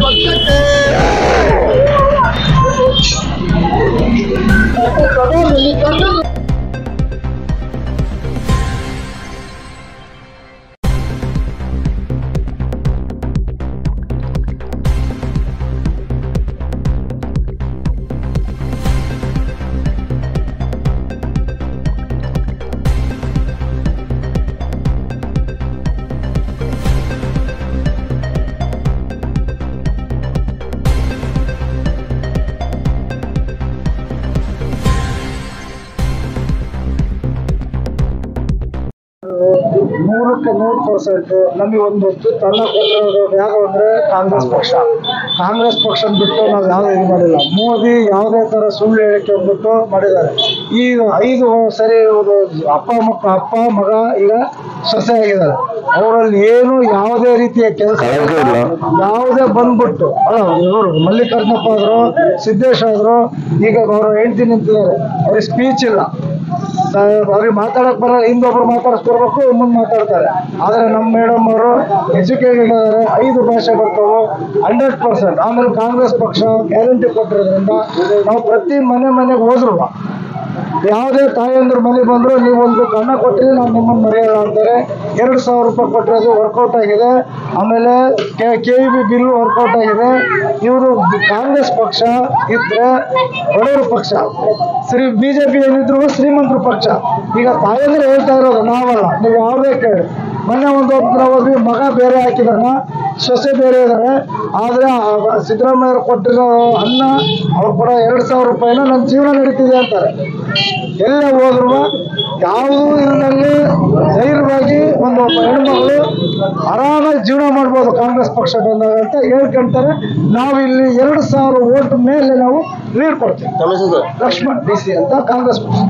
ಪಕ್ಷಕ್ಕೆ ನೂರಕ್ಕೆ 100% ನಮಗೆ ಒಂದು ತನ್ನ ಕೊಟ್ಟಿರೋದು ಯಾರು ಅಂದ್ರೆ ಕಾಂಗ್ರೆಸ್ ಪಕ್ಷ ಬಿಟ್ಟು ನಾವು ಯಾವುದೇ ಇದು ಮಾಡಿಲ್ಲ. ಮೋದಿ ಯಾವುದೇ ತರ ಸುಳ್ಳು ಹೇಳಿಕೆ ಅಂದ್ಬಿಟ್ಟು ಮಾಡಿದ್ದಾರೆ. ಈಗ 5 ಸರಿ ಅಪ್ಪ ಮಗ ಈಗ ಸೊಸೆ ಆಗಿದ್ದಾರೆ. ಅವರಲ್ಲಿ ಏನು ಯಾವುದೇ ರೀತಿಯ ಕೆಲಸ ಯಾವುದೇ ಬಂದ್ಬಿಟ್ಟು ಇವರು ಮಲ್ಲಿಕಾರ್ಜುನಪ್ಪ ಆದ್ರು, ಸಿದ್ದೇಶ್ ಆದ್ರು, ಈಗ ಅವರ ಹೆಂಡತಿ ನಿಂತಿದ್ದಾರೆ. ಅವ್ರಿಗೆ ಸ್ಪೀಚ್ ಇಲ್ಲ, ಅವ್ರಿಗೆ ಮಾತಾಡಕ್ ಬರಲ್ಲ. ಹಿಂದೊಬ್ರು ಮಾತಾಡಿಸ್ಕೊಡ್ಬೇಕು, ಮುಂದೆ ಮಾತಾಡ್ತಾರೆ. ಆದ್ರೆ ನಮ್ಮ ಮೇಡಮ್ ಅವರು ಎಜುಕೇಟೆಡ್ ಇದ್ದಾರೆ, 5 ಭಾಷೆ ಬರ್ತಾವೆ 100%. ಆಮೇಲೆ ಕಾಂಗ್ರೆಸ್ ಪಕ್ಷ ಗ್ಯಾರಂಟಿ ಕೊಟ್ಟಿರೋದ್ರಿಂದ ನಾವು ಪ್ರತಿ ಮನೆಗೆ ಹೋದ್ರು ಯಾವುದೇ ತಾಯಂದ್ರ ಮನೆಗೆ ಬಂದ್ರು ನೀವು ಒಂದು ಕಣ್ಣ ಕೊಟ್ಟಿದ್ರೆ ನಾವು ನಿಮ್ಮನ್ನು ಮರೆಯಲ್ಲ ಅಂತಾರೆ. 2,000 ರೂಪಾಯಿ ಕೊಟ್ಟಿರೋದು ವರ್ಕೌಟ್ ಆಗಿದೆ. ಆಮೇಲೆ KEB ಬಿಲ್ ವರ್ಕೌಟ್ ಆಗಿದೆ. ಇವರು ಕಾಂಗ್ರೆಸ್ ಪಕ್ಷ ಇದ್ರೆ ಬಡವರ ಪಕ್ಷ, BJP ಏನಿದ್ರು ಶ್ರೀಮಂತರ ಪಕ್ಷ. ಈಗ ತಾಯಂದ್ರೆ ಹೇಳ್ತಾ ಇರೋದು ನಾವಲ್ಲ, ನೀವು ಯಾವುದೇ ಕೇಳಿ. ಮೊನ್ನೆ ನಾವು ಹೋದ್ವಿ, ಮಗ ಬೇರೆ ಹಾಕಿದಾನ, ಸೊಸೆ ಬೇರೆ ಇದ್ದಾರೆ. ಆದ್ರೆ ಸಿದ್ದರಾಮಯ್ಯ ಕೊಟ್ಟಿರೋ ಅನ್ನ ಅವ್ರು ಕೂಡ 2,000 ರೂಪಾಯಿನ ನನ್ನ ಜೀವನ ನಡೀತಿದೆ ಅಂತಾರೆ. ಎಲ್ಲೇ ಹೋದ್ರು ಯಾವುದೂ ಇಲ್ಲದಲ್ಲಿ ಧೈರ್ಯವಾಗಿ ಒಂದು ಹೆಣ್ಮಗಳು ಆರಾಮಾಗಿ ಜೀವನ ಮಾಡ್ಬೋದು ಕಾಂಗ್ರೆಸ್ ಪಕ್ಷ ಬಂದಾಗ ಅಂತ ಹೇಳ್ಕೊಂತಾರೆ. ನಾವು ಇಲ್ಲಿ 2,000 ವೋಟ್ ಮೇಲೆ ನಾವು ಲೀಡ್ ಕೊಡ್ತೀವಿ. ಲಕ್ಷ್ಮಣ್ DC ಅಂತ ಕಾಂಗ್ರೆಸ್ ಪಕ್ಷ.